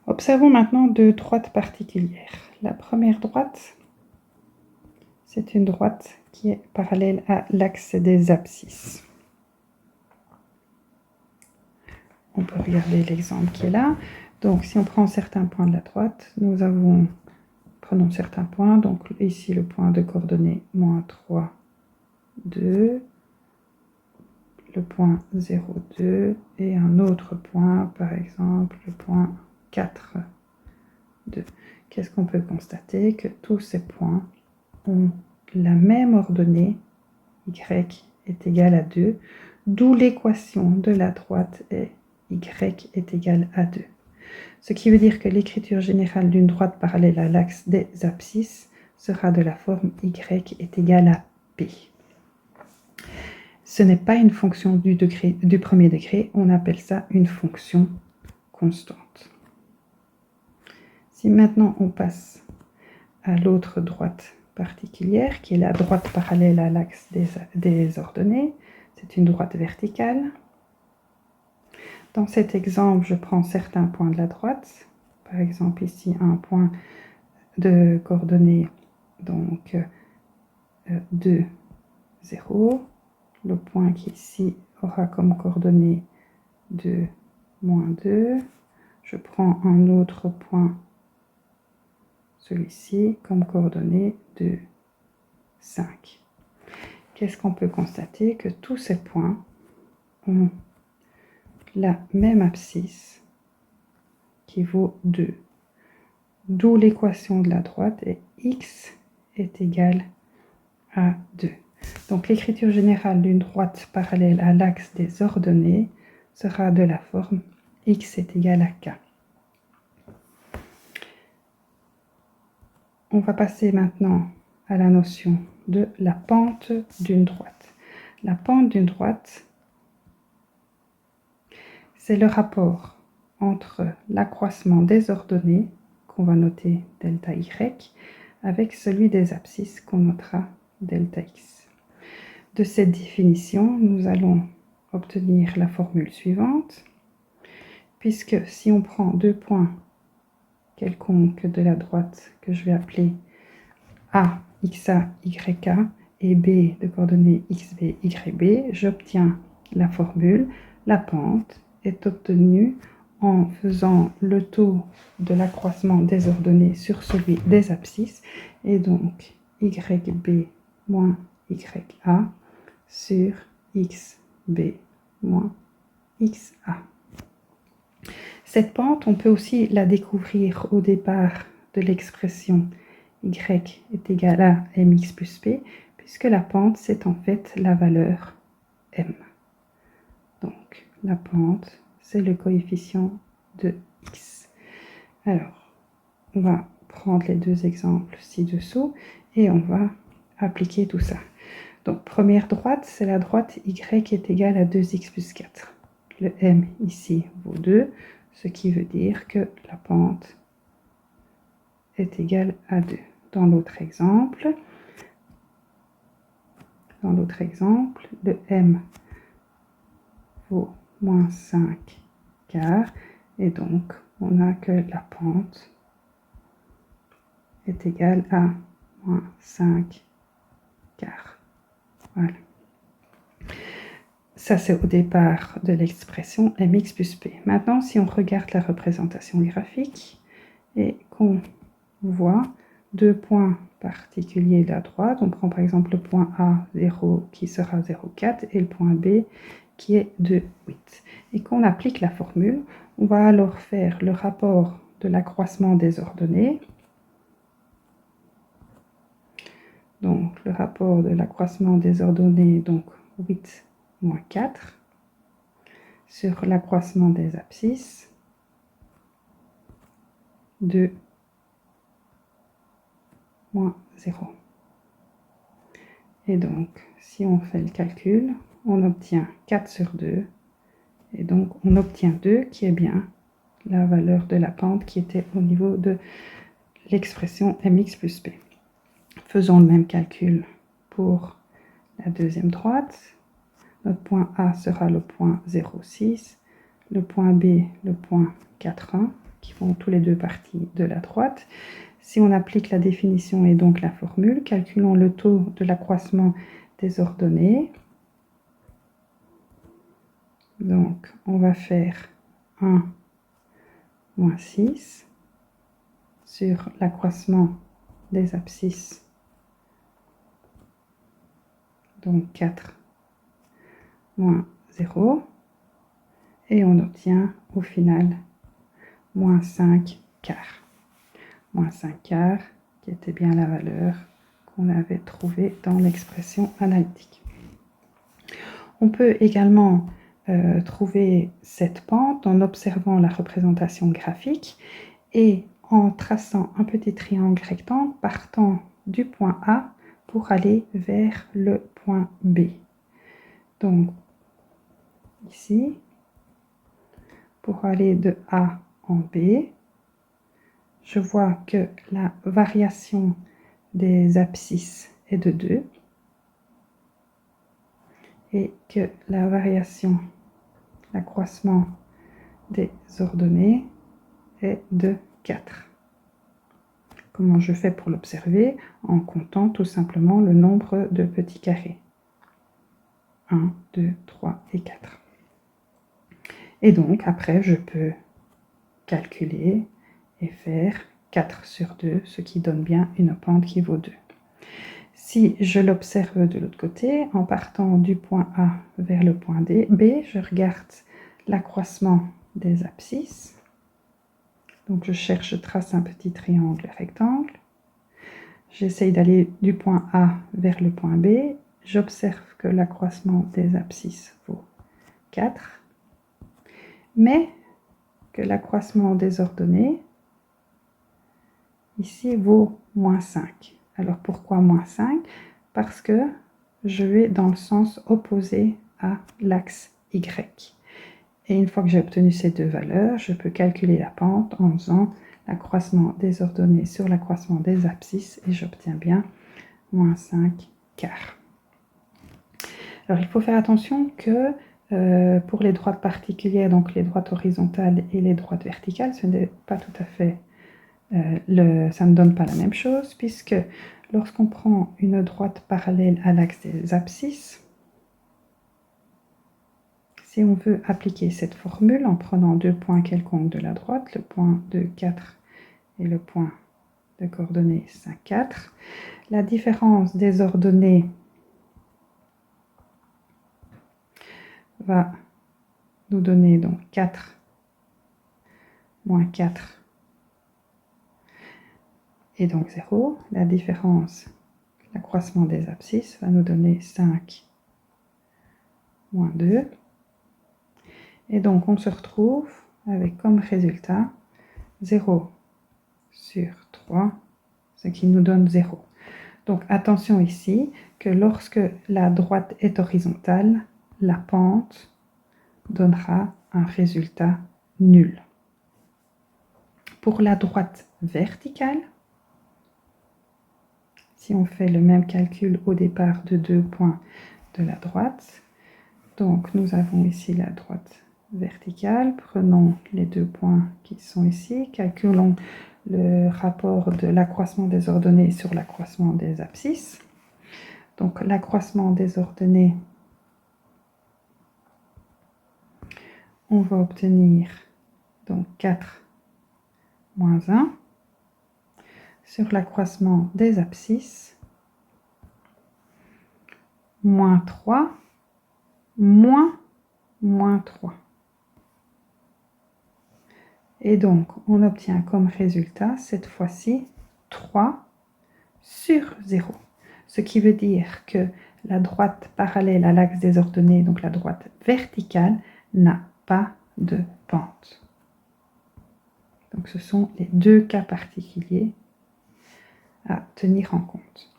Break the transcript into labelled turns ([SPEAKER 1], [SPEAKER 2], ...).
[SPEAKER 1] Observons maintenant deux droites particulières. La première droite, c'est une droite qui est parallèle à l'axe des abscisses. On peut regarder l'exemple qui est là. Donc, si on prend certains points de la droite, prenons certains points. Donc, ici, le point de coordonnées moins 3, 2, le point 0, 2, et un autre point, par exemple, le point 4, 2. Qu'est-ce qu'on peut constater? Que tous ces points ont la même ordonnée, y est égal à 2, d'où l'équation de la droite est y est égal à 2. Ce qui veut dire que l'écriture générale d'une droite parallèle à l'axe des abscisses sera de la forme y est égal à p. Ce n'est pas une fonction du premier degré, on appelle ça une fonction constante. Si maintenant on passe à l'autre droite particulière, qui est la droite parallèle à l'axe des ordonnées, c'est une droite verticale. Dans cet exemple, je prends certains points de la droite, par exemple ici un point de coordonnées, donc 2, 0. Le point qui ici aura comme coordonnée 2, moins 2. Je prends un autre point, celui-ci, comme coordonnée 2, 5. Qu'est-ce qu'on peut constater? Que tous ces points ont la même abscisse qui vaut 2. D'où l'équation de la droite est x est égal à 2. Donc l'écriture générale d'une droite parallèle à l'axe des ordonnées sera de la forme x est égal à k. On va passer maintenant à la notion de la pente d'une droite. La pente d'une droite, c'est le rapport entre l'accroissement des ordonnées, qu'on va noter delta y, avec celui des abscisses qu'on notera delta x. De cette définition, nous allons obtenir la formule suivante, puisque si on prend deux points quelconques de la droite que je vais appeler A, xa, yk, et B de coordonnées xb, yb, j'obtiens la formule. La pente est obtenue en faisant le taux de l'accroissement des ordonnées sur celui des abscisses, et donc yb moins ya sur xb moins xa. Cette pente, on peut aussi la découvrir au départ de l'expression y est égal à mx plus p, puisque la pente, c'est en fait la valeur m. Donc, la pente, c'est le coefficient de x. Alors, on va prendre les deux exemples ci-dessous et on va appliquer tout ça. Donc, première droite, c'est la droite y est égale à 2x plus 4. Le m ici vaut 2, ce qui veut dire que la pente est égale à 2. Dans l'autre exemple, le m vaut moins 5 quarts, et donc on a que la pente est égale à moins 5 quarts. Voilà. Ça, c'est au départ de l'expression mx plus p. Maintenant, si on regarde la représentation graphique et qu'on voit deux points particuliers de la droite, on prend par exemple le point A, 0, qui sera 0,4, et le point B, qui est 2,8. Et qu'on applique la formule, on va alors faire le rapport de l'accroissement des ordonnées. Donc, le rapport de l'accroissement des ordonnées, donc 8 moins 4, sur l'accroissement des abscisses, 2 moins 0. Et donc, si on fait le calcul, on obtient 4 sur 2, et donc on obtient 2, qui est bien la valeur de la pente qui était au niveau de l'expression mx plus p. Faisons le même calcul pour la deuxième droite. Notre point A sera le point 0,6, le point B le point 4,1, qui font tous les deux partie de la droite. Si on applique la définition et donc la formule, calculons le taux de l'accroissement des ordonnées. Donc, on va faire 1 moins 6 sur l'accroissement des abscisses. Donc 4 moins 0. Et on obtient au final moins 5 quarts. Moins 5 quarts, qui était bien la valeur qu'on avait trouvée dans l'expression analytique. On peut également trouver cette pente en observant la représentation graphique et en traçant un petit triangle rectangle partant du point A pour aller vers le point B. Donc, ici, pour aller de A en B, je vois que la variation des abscisses est de 2 et que la variation, l'accroissement des ordonnées est de 4. Comment je fais pour l'observer? En comptant tout simplement le nombre de petits carrés. 1, 2, 3 et 4. Et donc, après, je peux calculer et faire 4 sur 2, ce qui donne bien une pente qui vaut 2. Si je l'observe de l'autre côté, en partant du point A vers le point B, je regarde l'accroissement des abscisses. Donc je trace un petit triangle rectangle. J'essaye d'aller du point A vers le point B. J'observe que l'accroissement des abscisses vaut 4, mais que l'accroissement des ordonnées, ici, vaut moins 5. Alors pourquoi moins 5? Parce que je vais dans le sens opposé à l'axe Y. Et une fois que j'ai obtenu ces deux valeurs, je peux calculer la pente en faisant l'accroissement des ordonnées sur l'accroissement des abscisses et j'obtiens bien moins 5 quarts. Alors il faut faire attention que pour les droites particulières, donc les droites horizontales et les droites verticales, ce n'est pas tout à fait, ça ne donne pas la même chose, puisque lorsqu'on prend une droite parallèle à l'axe des abscisses, si on veut appliquer cette formule en prenant deux points quelconques de la droite, le point de 4 et le point de coordonnées 5, 4, la différence des ordonnées va nous donner donc 4 moins 4 et donc 0. La différence, l'accroissement des abscisses va nous donner 5 moins 2. Et donc on se retrouve avec comme résultat 0 sur 3, ce qui nous donne 0. Donc attention ici que lorsque la droite est horizontale, la pente donnera un résultat nul. Pour la droite verticale, si on fait le même calcul au départ de 2 points de la droite, donc nous avons ici la droite verticale, prenons les 2 points qui sont ici, calculons le rapport de l'accroissement des ordonnées sur l'accroissement des abscisses. Donc l'accroissement des ordonnées, on va obtenir donc 4 moins 1 sur l'accroissement des abscisses, moins 3 moins 3. Et donc, on obtient comme résultat, cette fois-ci, 3 sur 0. Ce qui veut dire que la droite parallèle à l'axe des ordonnées, donc la droite verticale, n'a pas de pente. Donc, ce sont les deux cas particuliers à tenir en compte.